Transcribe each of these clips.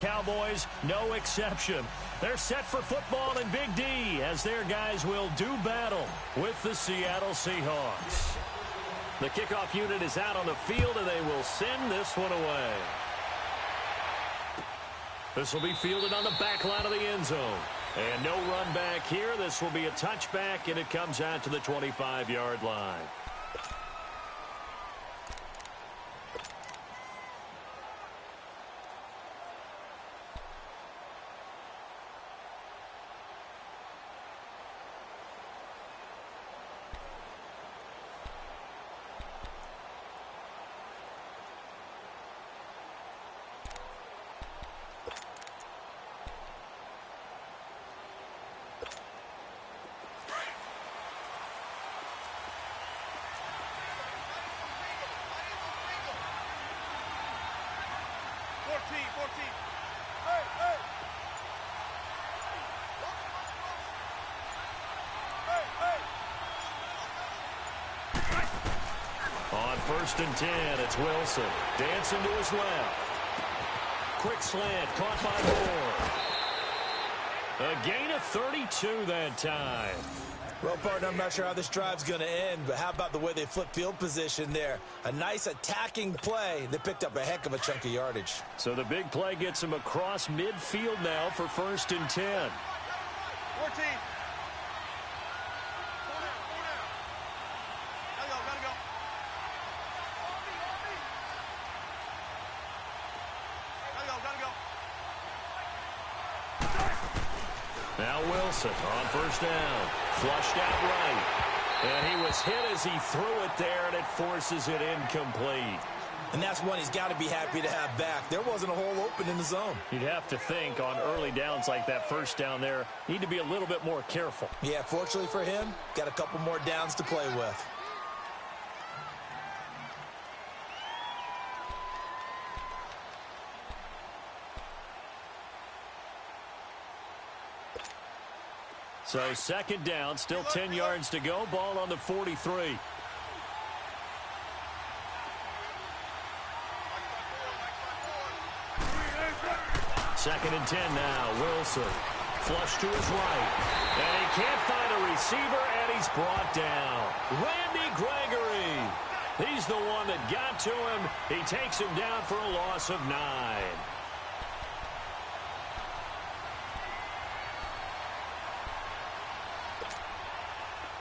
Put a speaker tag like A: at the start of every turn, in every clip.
A: Cowboys, no exception. They're set for football in Big D as their guys will do battle with the Seattle Seahawks. The kickoff unit is out on the field, and they will send this one away. This will be fielded on the back line of the end zone. And no run back here. This will be a touchback, and it comes out to the 25-yard line. On 1st and 10, it's Wilson. Dancing to his left. Quick slant, caught by Moore. A gain of 32 that time.
B: Well, partner, I'm not sure how this drive's going to end, but how about the way they flip field position there? A nice attacking play. They picked up a heck of a chunk of yardage.
A: So the big play gets him across midfield now for 1st and 10.
C: 14.
A: Now Wilson on 1st down. Flushed out right. And he was hit as he threw it there, and it forces it incomplete.
B: And that's one he's got to be happy to have back. There wasn't a hole open in the zone.
A: You'd have to think on early downs like that 1st down there, need to be a little bit more careful.
B: Yeah, fortunately for him, got a couple more downs to play with.
A: So 2nd down, still 10 yards to go. Ball on the 43. Second and 10 now. Wilson. Flush to his right. And he can't find a receiver, and he's brought down. Randy Gregory. He's the one that got to him. He takes him down for a loss of 9.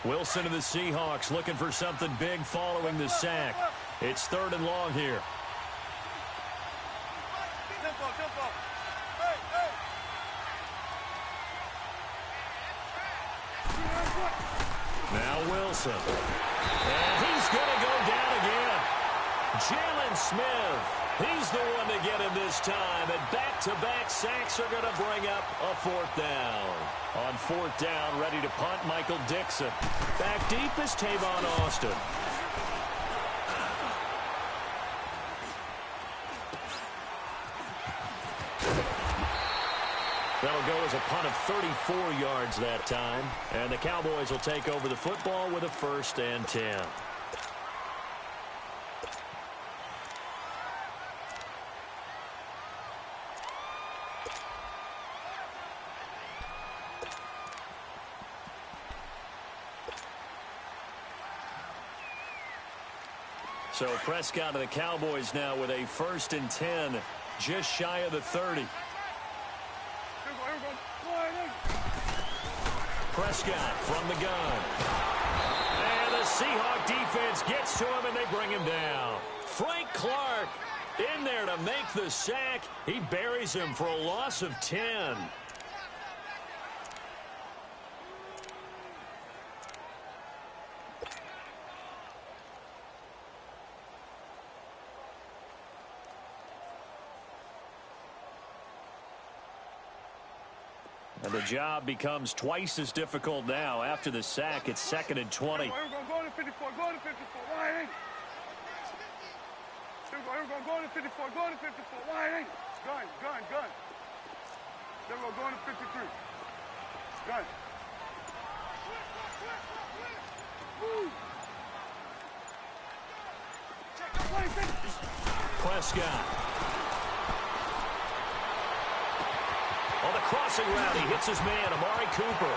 A: Wilson and the Seahawks looking for something big following the sack. It's 3rd and long here. Now Wilson. And he's going to go down again. Jalen Smith. He's the one to get him this time. And back-to-back sacks are going to bring up a 4th down. On 4th down, ready to punt, Michael Dixon. Back deep is Tavon Austin. That'll go as a punt of 34 yards that time. And the Cowboys will take over the football with a 1st and 10. So Prescott to the Cowboys now with a 1st and 10, just shy of the 30. Prescott from the gun. And the Seahawk defense gets to him, and they bring him down. Frank Clark in there to make the sack. He buries him for a loss of 10. And the job becomes twice as difficult now. After the sack, it's 2nd and 20.
C: Go to 54, go to 54, wide. Go to 54, go to 54, wide. Gun. Then we're going to 53. Gun. Prescott.
A: crossing route. He hits his man, Amari Cooper.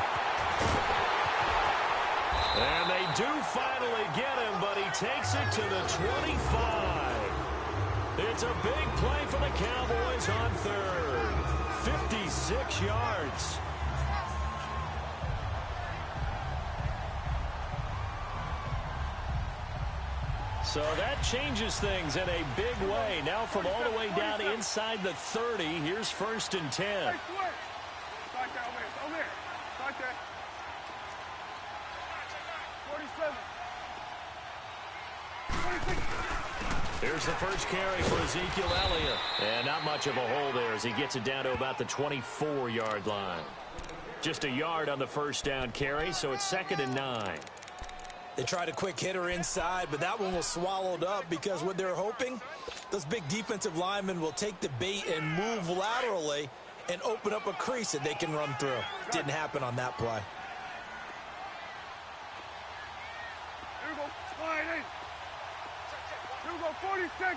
A: And they do finally get him, but he takes it to the 25. It's a big play for the Cowboys on third. 56 yards. So that changes things in a big way. Now from all the way down inside the 30, here's 1st and 10.
C: Start there, over there. Start there. 47. 26.
A: Here's the first carry for Ezekiel Elliott. And not much of a hole there as he gets it down to about the 24-yard line. Just a yard on the first down carry, so it's 2nd and 9.
B: They tried a quick hitter inside, but that one was swallowed up because what they're hoping, those big defensive linemen will take the bait and move laterally and open up a crease that they can run through. Didn't happen on that play.
C: Here we go. Slide in. Here we go. 46.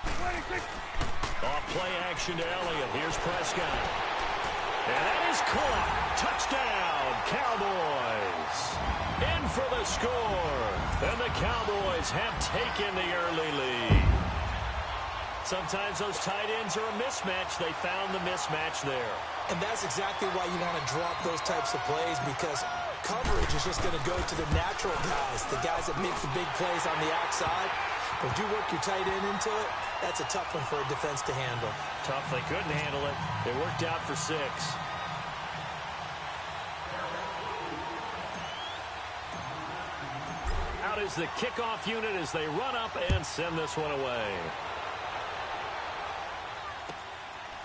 C: 26.
A: Off play action to Elliott. Here's Prescott. And that is caught. Touchdown, Cowboys. In for the score. And the Cowboys have taken the early lead. Sometimes those tight ends are a mismatch. They found the mismatch there.
B: And that's exactly why you want to drop those types of plays, because coverage is just going to go to the natural guys, the guys that make the big plays on the outside. But if you work your tight end into it, that's a tough one for a defense to handle.
A: Tough. They couldn't handle it. It worked out for 6. Out is the kickoff unit as they run up and send this one away.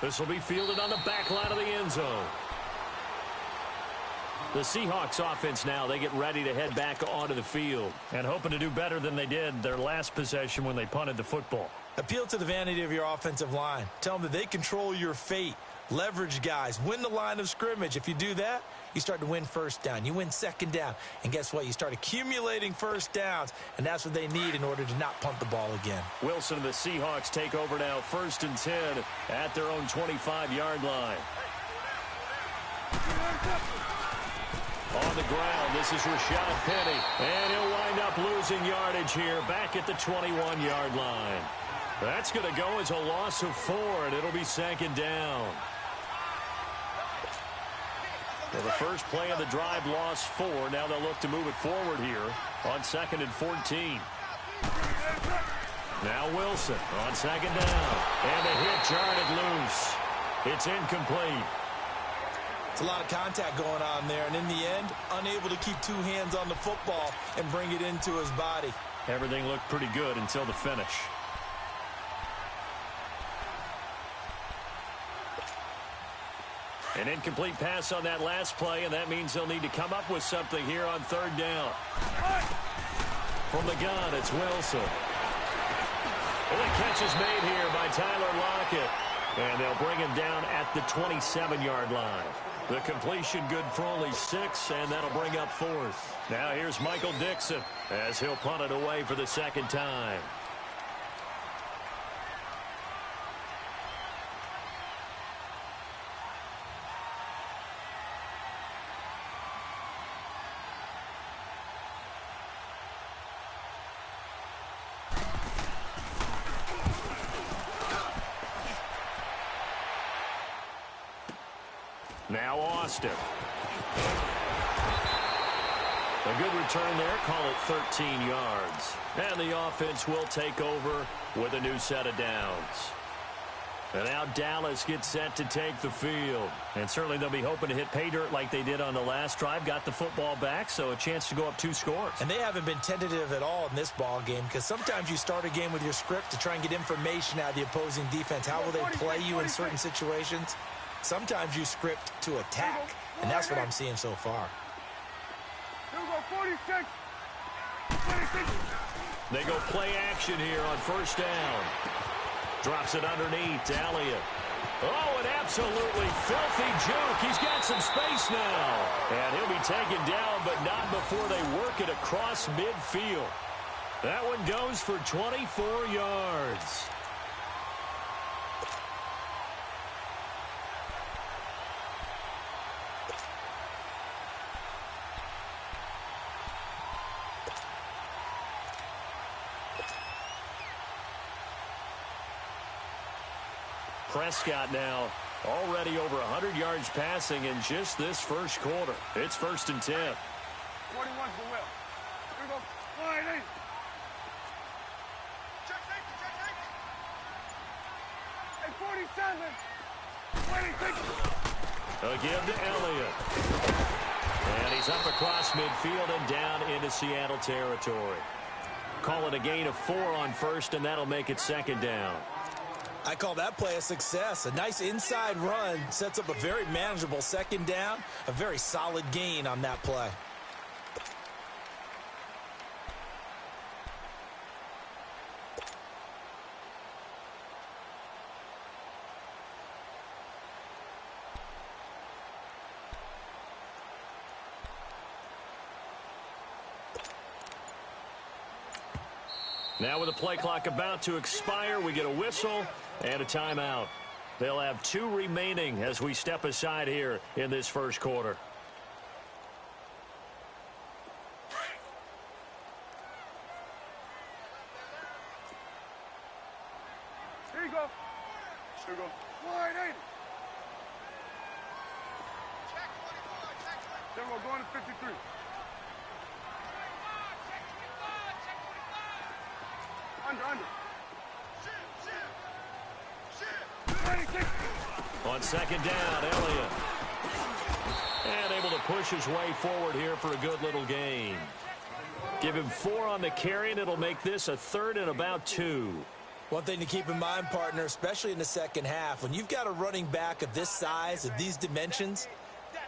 A: This will be fielded on the back line of the end zone. The Seahawks offense now, they get ready to head back onto the field and hoping to do better than they did their last possession when they punted the football.
B: Appeal to the vanity of your offensive line. Tell them that they control your fate. Leverage guys. Win the line of scrimmage. If you do that, you start to win first down. You win second down. And guess what? You start accumulating first downs, and that's what they need in order to not punt the ball again.
A: Wilson and the Seahawks take over now, 1st and 10 at their own 25-yard line. On the ground, this is Rashad Penny, and he'll wind up losing yardage here back at the 21-yard line. That's going to go as a loss of 4, and it'll be 2nd down. Well, the first play of the drive lost 4. Now they'll look to move it forward here on 2nd and 14. Now Wilson on 2nd down, and a hit jarred it loose. It's incomplete.
B: It's a lot of contact going on there, and in the end, unable to keep 2 hands on the football and bring it into his body.
A: Everything looked pretty good until the finish. An incomplete pass on that last play, and that means they'll need to come up with something here on 3rd down. From the gun, it's Wilson. And the catch is made here by Tyler Lockett. And they'll bring him down at the 27-yard line. The completion good for only 6, and that'll bring up 4th. Now here's Michael Dixon as he'll punt it away for the 2nd time. Now Austin. A good return there. Call it 13 yards. And the offense will take over with a new set of downs. And now Dallas gets set to take the field. And certainly they'll be hoping to hit pay dirt like they did on the last drive. Got the football back, so a chance to go up 2 scores.
B: And they haven't been tentative at all in this ball game, because sometimes you start a game with your script to try and get information out of the opposing defense. How will they play you in certain situations? Sometimes you script to attack, and that's what I'm seeing so far.
C: Here we go, 46. 26.
A: They go play action here on 1st down. Drops it underneath to Elliott. Oh, an absolutely filthy juke. He's got some space now. And he'll be taken down, but not before they work it across midfield. That one goes for 24 yards. Prescott now already over 100 yards passing in just this first quarter. It's 1st and 10.
C: 41's the will. Here we go. Slide in. Check safety, check safety. And 47. 26.
A: A give to Elliott. And he's up across midfield and down into Seattle territory. Call it a gain of 4 on first, and that'll make it 2nd down.
B: I call that play a success. A nice inside run sets up a very manageable 2nd down. A very solid gain on that play.
A: Now with the play clock about to expire, we get a whistle and a timeout. They'll have 2 remaining as we step aside here in this first quarter.
C: Here you go. Here you go. Slide in. Check 24. Check 24. Then we're going to 53. Under.
A: On 2nd down, Elliott. And able to push his way forward here for a good little gain. Give him 4 on the carry, and it'll make this a 3rd and about 2.
B: One thing to keep in mind, partner, especially in the second half, when you've got a running back of this size, of these dimensions,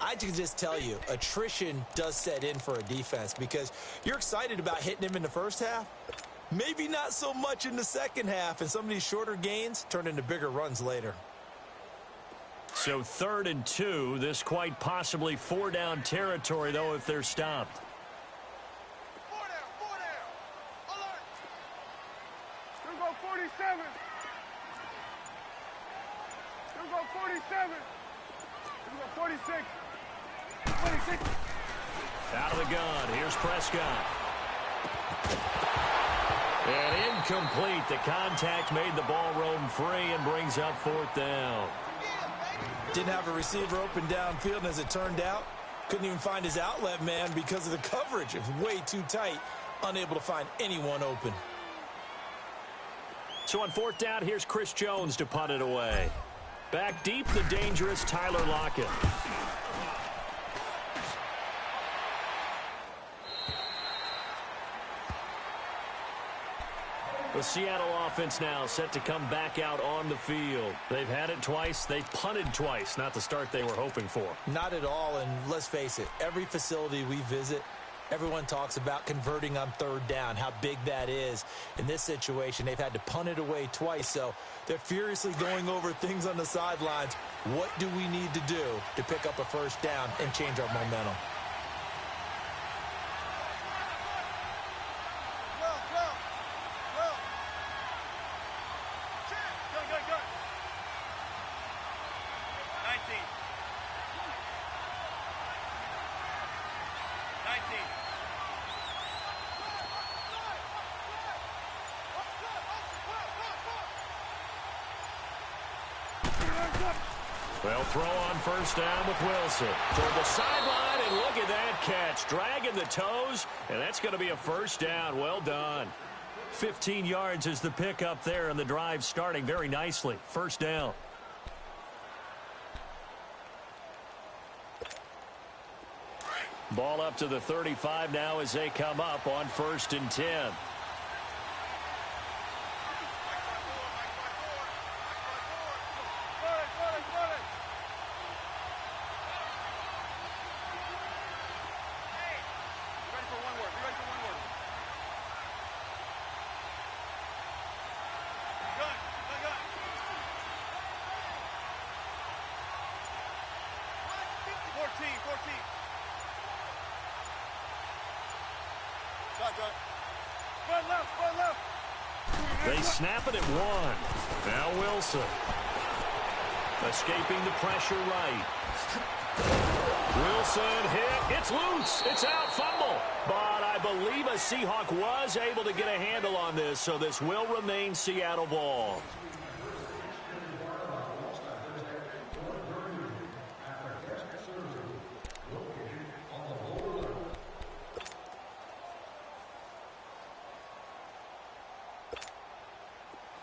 B: I can just tell you, attrition does set in for a defense because you're excited about hitting him in the first half. Maybe not so much in the second half, and some of these shorter gains turn into bigger runs later.
A: So 3rd and 2, this quite possibly 4-down territory, though, if they're stopped.
C: 4 down. Alert. Here we go, 47. Here we go, 47. Here we go, 46. 26.
A: Out of the gun, here's Prescott. And incomplete. The contact made the ball roam free and brings up 4th down.
B: Didn't have a receiver open downfield, and as it turned out, couldn't even find his outlet man because of the coverage. It was way too tight, unable to find anyone open.
A: So on 4th down, here's Chris Jones to punt it away. Back deep, the dangerous Tyler Lockett. The Seattle offense now set to come back out on the field. They've had it twice. They've punted twice. Not the start they were hoping for.
B: Not at all, and let's face it, every facility we visit, everyone talks about converting on 3rd down, how big that is. In this situation, they've had to punt it away twice, so they're furiously going over things on the sidelines. What do we need to do to pick up a 1st down and change our momentum?
A: They'll throw on 1st down with Wilson. Toward the sideline, and look at that catch. Dragging the toes, and that's going to be a 1st down. Well done. 15 yards is the pickup there, and the drive starting very nicely. 1st down. Ball up to the 35 now as they come up on 1st and 10. They snap it at 1. Now Wilson. Escaping the pressure right. Wilson hit. It's loose. It's out. Fumble. But I believe a Seahawk was able to get a handle on this, so this will remain Seattle ball.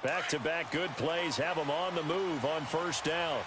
A: Back-to-back good plays have them on the move on first down.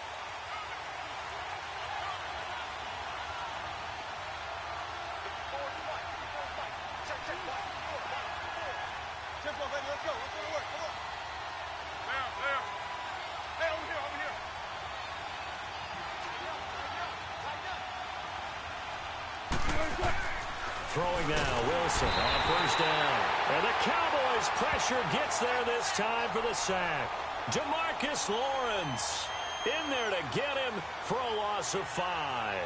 A: Throwing now, Wilson on first down. And the Cowboys' pressure gets there this time for the sack. DeMarcus Lawrence in there to get him for a loss of 5.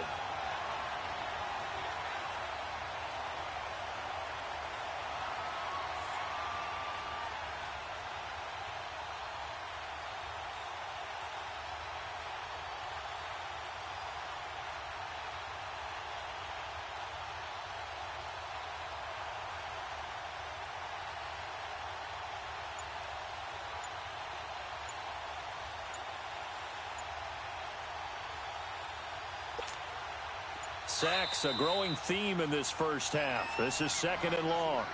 A: Sacks, a growing theme in this first half. This is 2nd and long.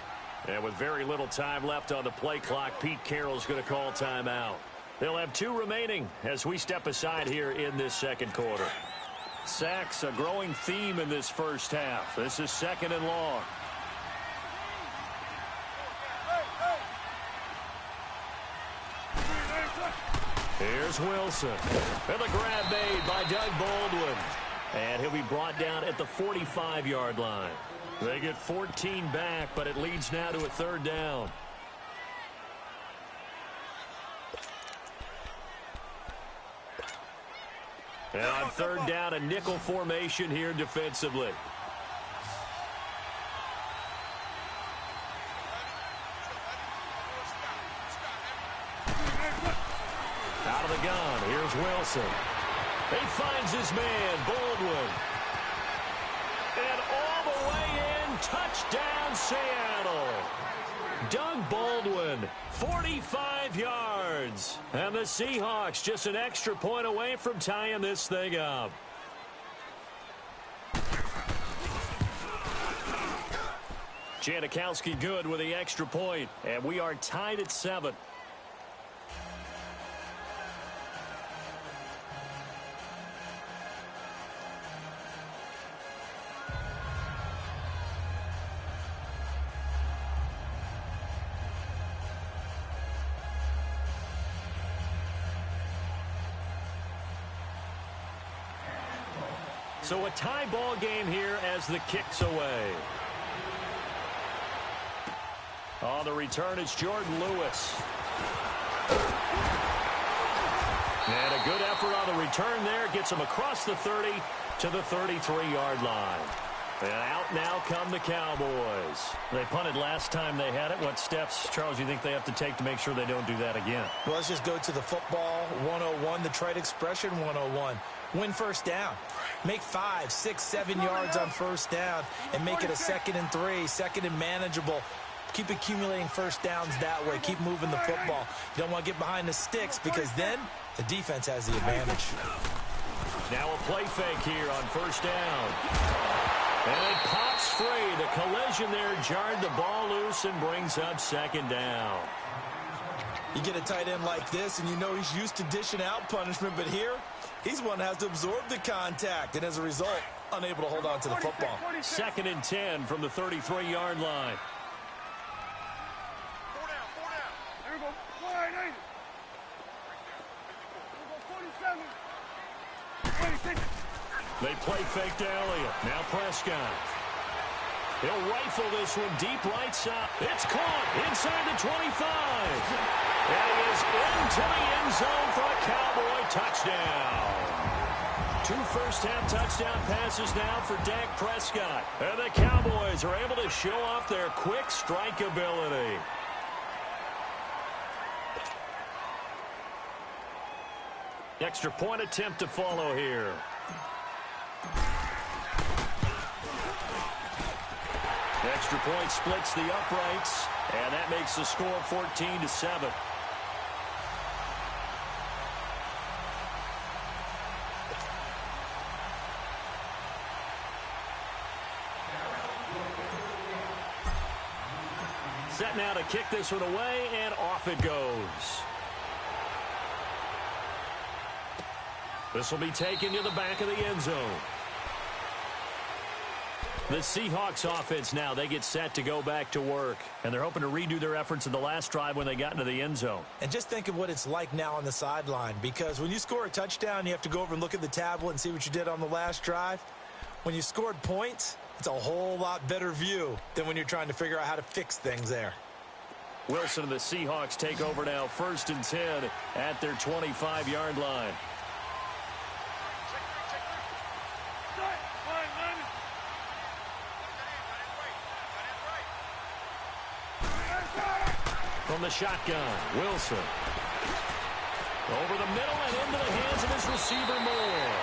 A: And with very little time left on the play clock, Pete Carroll's going to call timeout. They'll have 2 remaining as we step aside here in this second quarter. Sacks, a growing theme in this first half. This is 2nd and long. Here's Wilson. And the grab made by Doug Baldwin. And he'll be brought down at the 45-yard line. They get 14 back, but it leads now to a 3rd down. And on 3rd down, a nickel formation here defensively. Out of the gun, here's Wilson. He finds his man, Baldwin. And all the way in, touchdown Seattle. Doug Baldwin, 45 yards. And the Seahawks just an extra point away from tying this thing up. Janikowski good with the extra point, and we are tied at 7. So a tie ball game here as the kick's away. On the return, it's Jordan Lewis. And a good effort on the return there. Gets him across the 30 to the 33-yard line. And out now come the Cowboys. They punted last time they had it. What steps, Charles, do you think they have to take to make sure they don't do that again?
B: Well, let's just go to the football 101, the trade expression 101. Win first down. Make 5, 6, 7 yards on first down and make it a 2nd and 3, 2nd and manageable. Keep accumulating first downs that way. Keep moving the football. You don't want to get behind the sticks because then the defense has the advantage.
A: Now a play fake here on first down. And it pops free. The collision there jarred the ball loose and brings up 2nd down.
B: You get a tight end like this, and you know he's used to dishing out punishment, but here, he's one that has to absorb the contact, and as a result, unable to hold on to the football.
A: 2nd and 10 from the 33-yard line.
C: Here we go. Wide 80. Here we go. 47. 26.
A: They play fake to Elliott. Now Prescott. He'll rifle this one deep right side. It's caught inside the 25. And he is into the end zone for a Cowboy touchdown. 2 first-half touchdown passes now for Dak Prescott. And the Cowboys are able to show off their quick strike ability. Extra point attempt to follow here. Extra point splits the uprights, and that makes the score 14-7. Set now to kick this one away, and off it goes. This will be taken to the back of the end zone. The Seahawks offense now, they get set to go back to work. And they're hoping to redo their efforts in the last drive when they got into the end zone.
B: And just think of what it's like now on the sideline. Because when you score a touchdown, you have to go over and look at the tablet and see what you did on the last drive. When you scored points, it's a whole lot better view than when you're trying to figure out how to fix things there.
A: Wilson and the Seahawks take over now, 1st and 10 at their 25-yard line. From the shotgun, Wilson. Over the middle and into the hands of his receiver, Moore.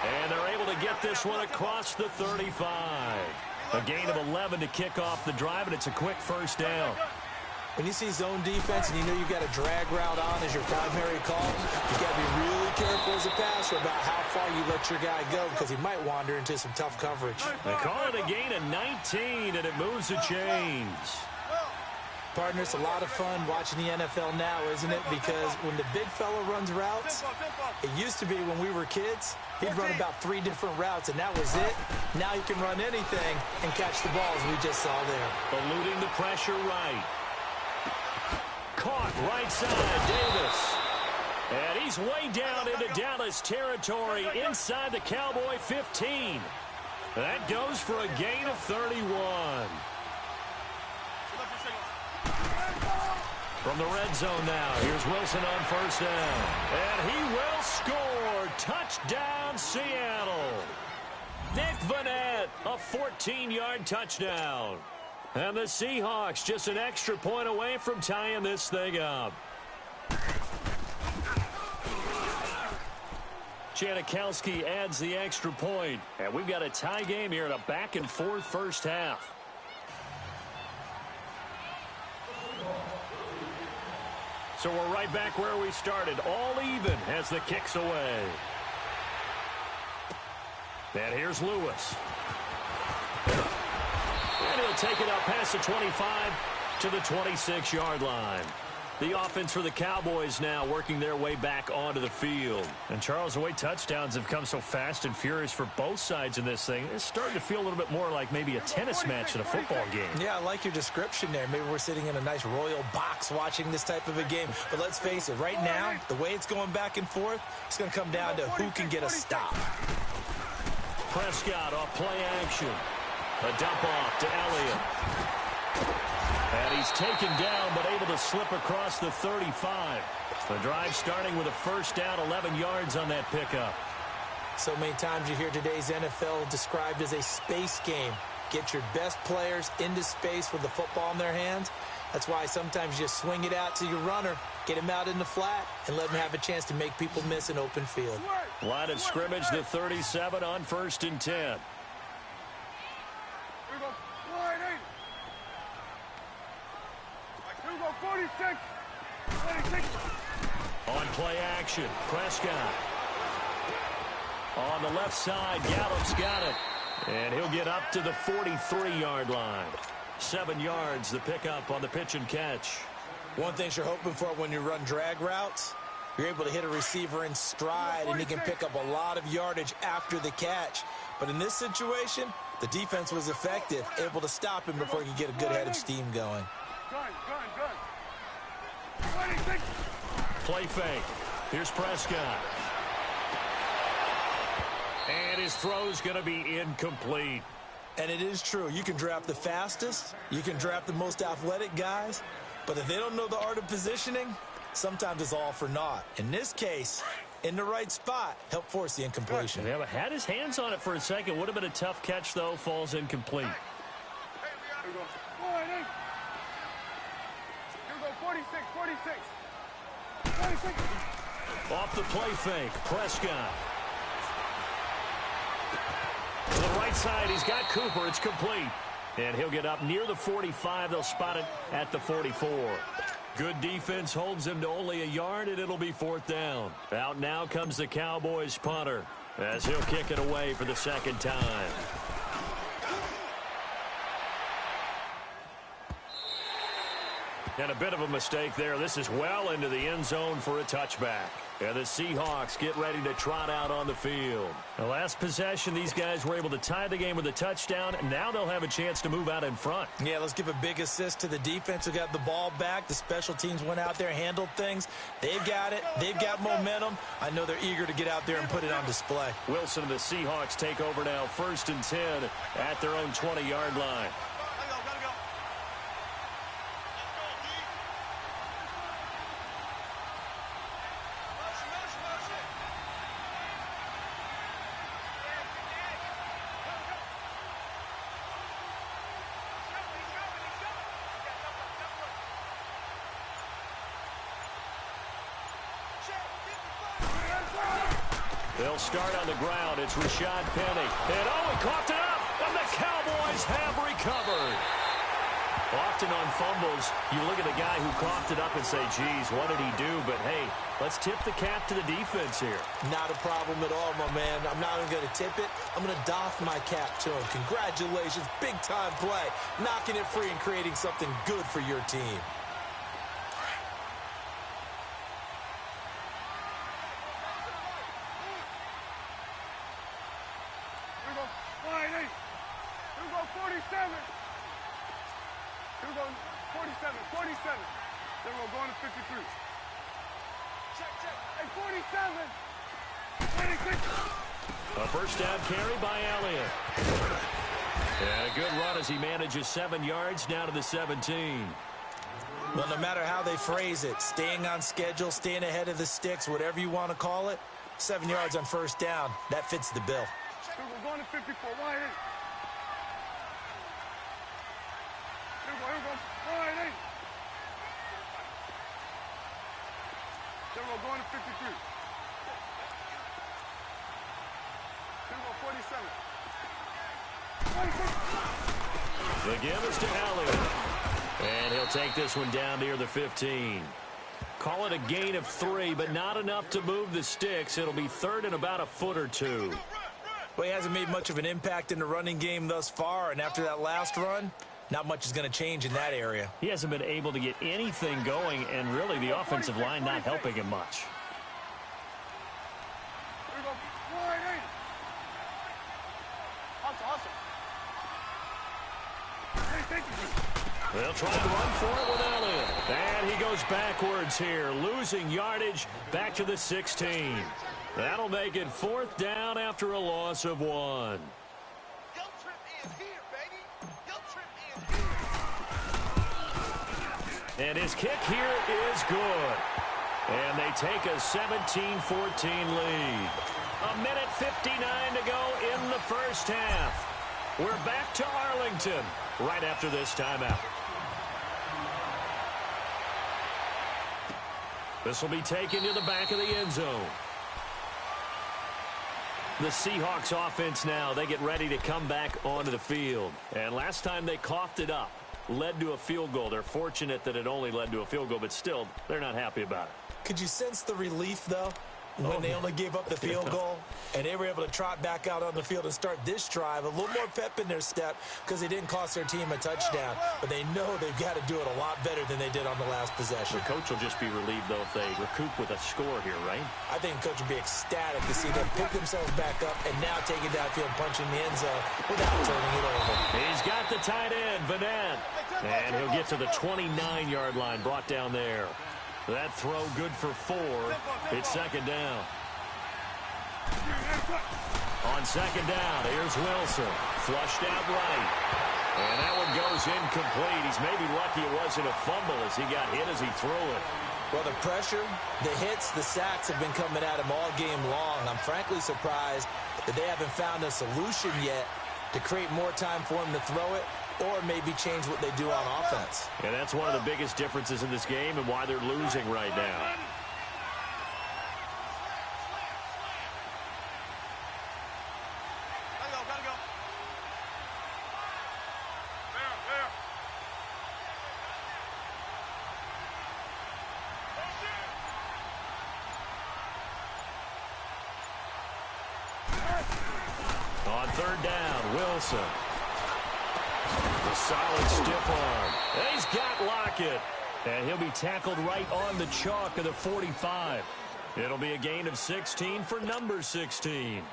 A: And they're able to get this one across the 35. A gain of 11 to kick off the drive, and it's a quick 1st down.
B: When you see zone defense and you know you've got a drag route on as your primary call, you've got to be really careful as a passer about how far you let your guy go because he might wander into some tough coverage.
A: They call it a gain of 19, and it moves the chains.
B: Partner, it's a lot of fun watching the NFL now, isn't it? Because when the big fella runs routes, it used to be when we were kids, he'd run about 3 different routes, and that was it. Now he can run anything and catch the ball, as we just saw there.
A: Eluding the pressure right. Caught right side, Davis. And he's way down into Dallas territory inside the Cowboy 15. That goes for a gain of 31. From the red zone now, here's Wilson on 1st down. And he will score. Touchdown, Seattle. Nick Vannett, a 14-yard touchdown. And the Seahawks just an extra point away from tying this thing up. Janikowski adds the extra point. And we've got a tie game here in a back-and-forth first half. So we're right back where we started, all even as the kick's away. And here's Lewis. And he'll take it up past the 25 to the 26-yard line. The offense for the Cowboys now working their way back onto the field. And, Charles, the way touchdowns have come so fast and furious for both sides in this thing, it's starting to feel a little bit more like maybe a tennis match in a football game.
B: Yeah, I like your description there. Maybe we're sitting in a nice royal box watching this type of a game. But let's face it, right now, the way it's going back and forth, it's going to come down to who can get a stop.
A: Prescott off play action. A dump off to Elliott. And he's taken down, but able to slip across the 35. The drive starting with a 1st down, 11 yards on that pickup.
B: So many times you hear today's NFL described as a space game. Get your best players into space with the football in their hands. That's why sometimes you just swing it out to your runner, get him out in the flat, and let him have a chance to make people miss an open field.
A: Line of scrimmage, the 37 on 1st and 10.
C: Hugo, 46. 26.
A: On play action, Prescott. On the left side, Gallup's got it. And he'll get up to the 43-yard line. 7 yards, the pickup on the pitch and catch.
B: One thing you're hoping for when you run drag routes, you're able to hit a receiver in stride, and he can pick up a lot of yardage after the catch. But in this situation, the defense was effective, able to stop him before he could get a good head of steam going.
C: Gun. 26.
A: Play fake. Here's Prescott. And his throw's going to be incomplete.
B: And it is true. You can draft the fastest. You can draft the most athletic guys. But if they don't know the art of positioning, sometimes it's all for naught. In this case, in the right spot, help force the incompletion.
A: Yeah, but had his hands on it for a second. Would have been a tough catch, though. Falls incomplete.
C: Hugo, 46. 46.
A: Off the play fake, Prescott. To the right side, he's got Cooper. It's complete. And he'll get up near the 45. They'll spot it at the 44. Good defense holds him to only a yard, and it'll be 4th down. Out now comes the Cowboys punter as he'll kick it away for the 2nd time. And a bit of a mistake there. This is well into the end zone for a touchback. And the Seahawks get ready to trot out on the field. The last possession, these guys were able to tie the game with a touchdown. And now they'll have a chance to move out in front.
B: Yeah, let's give a big assist to the defense who got the ball back. The special teams went out there, handled things. They've got it. They've got momentum. I know they're eager to get out there and put it on display.
A: Wilson and the Seahawks take over now, 1st and 10 at their own 20-yard line. They'll start on the ground. It's Rashad Penny. And he coughed it up. And the Cowboys have recovered. Often on fumbles, you look at the guy who coughed it up and say, geez, what did he do? But, hey, let's tip the cap to the defense here.
B: Not a problem at all, my man. I'm not even going to tip it. I'm going to doff my cap to him. Congratulations. Big-time play. Knocking it free and creating something good for your team.
C: Then we're going to 53. Check. Hey, 47. 26.
A: A first down carry by Elliott. And a good run as he manages 7 yards down to the 17.
B: Well, no matter how they phrase it, staying on schedule, staying ahead of the sticks, whatever you want to call it, 7 yards on first down, that fits the bill.
C: So we're going to 54. Wide eight. Here we go. Wide eight. Then we're going to 53. Then we're 47. 26.
A: The give is to Elliott. And he'll take this one down near the 15. Call it a gain of 3, but not enough to move the sticks. It'll be 3rd and about a foot or 2.
B: Well, he hasn't made much of an impact in the running game thus far, and after that last run, not much is going to change in that area.
A: He hasn't been able to get anything going, and really the offensive line not helping him much.
C: Here we go. Wide eight. Awesome. Hey, thank you.
A: They'll try and run for it with Elliott. And he goes backwards here, losing yardage back to the 16. That'll make it 4th down after a loss of 1. And his kick here is good. And they take a 17-14 lead. 1:59 to go in the first half. We're back to Arlington right after this timeout. This will be taken to the back of the end zone. The Seahawks offense now, they get ready to come back onto the field. And last time they coughed it up, led to a field goal. They're fortunate that it only led to a field goal, but still, they're not happy about it.
B: Could you sense the relief, though, when they only gave up the field goal and they were able to trot back out on the field and start this drive? A little more pep in their step because they didn't cost their team a touchdown, but they know they've got to do it a lot better than they did on the last possession.
A: The coach will just be relieved, though, if they recoup with a score here, right?
B: I think the coach would be ecstatic to see them pick themselves back up and now take it downfield, punching the end zone without turning it over.
A: He's got the tight end, Vanette. And he'll get to the 29-yard line, brought down there. That throw good for 4. It's 2nd down. On 2nd down, here's Wilson. Flushed out right. And that one goes incomplete. He's maybe lucky it wasn't a fumble as he got hit as he threw it.
B: Well, the pressure, the hits, the sacks have been coming at him all game long. I'm frankly surprised that they haven't found a solution yet to create more time for him to throw it or maybe change what they do on offense.
A: And that's one of the biggest differences in this game and why they're losing right now. On 3rd down, Wilson. A solid stiff arm. He's got Lockett. And he'll be tackled right on the chalk of the 45. It'll be a gain of 16 for number 16.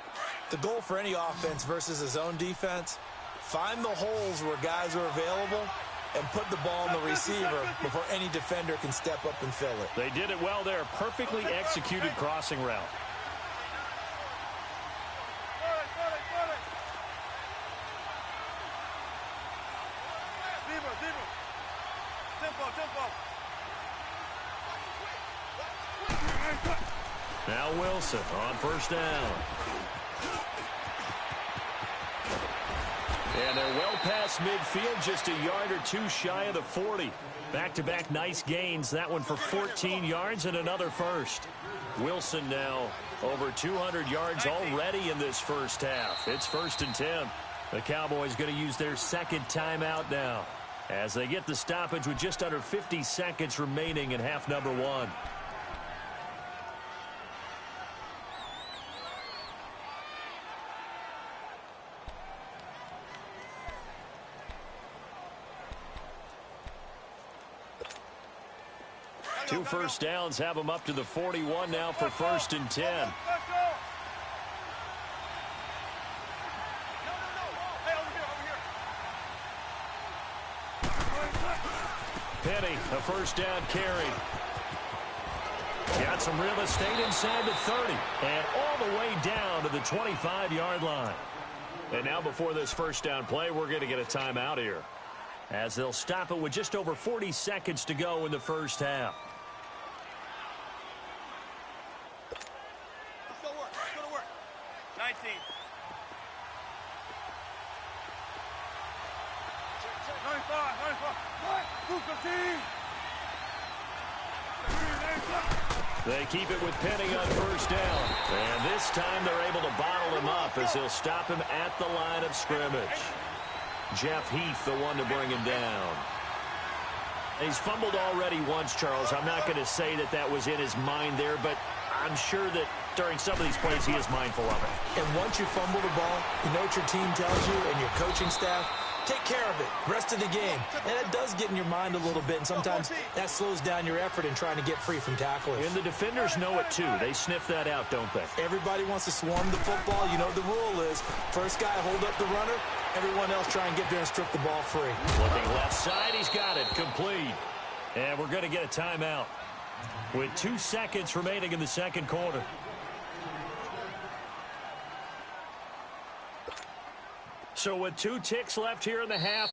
B: The goal for any offense versus his own defense, find the holes where guys are available and put the ball in the receiver before any defender can step up and fill it.
A: They did it well there. Perfectly executed crossing route. Now Wilson on first down. And they're well past midfield, just a yard or two shy of the 40. Back-to-back nice gains. That one for 14 yards and another first. Wilson now over 200 yards already in this first half. It's 1st and 10. The Cowboys going to use their second timeout now as they get the stoppage with just under 50 seconds remaining in half number 1. Two first downs have them up to the 41 now for 1st and 10. Penny, a first down carry. Got some real estate inside the 30 and all the way down to the 25-yard line. And now before this first down play, we're going to get a timeout here as they'll stop it with just over 40 seconds to go in the first half. They keep it with Penny on first down. And this time they're able to bottle him up as they'll stop him at the line of scrimmage. Jeff Heath, the one to bring him down. He's fumbled already once, Charles. I'm not going to say that that was in his mind there, but I'm sure that during some of these plays he is mindful of it.
B: And once you fumble the ball, you know what your team tells you and your coaching staff? Take care of it. Rest of the game. And it does get in your mind a little bit, and sometimes that slows down your effort in trying to get free from tacklers.
A: And the defenders know it, too. They sniff that out, don't they?
B: Everybody wants to swarm the football. You know what the rule is. First guy, hold up the runner. Everyone else try and get there and strip the ball free.
A: Looking left side, he's got it. Complete. And we're going to get a timeout with 2 seconds remaining in the second quarter. So with 2 ticks left here in the half.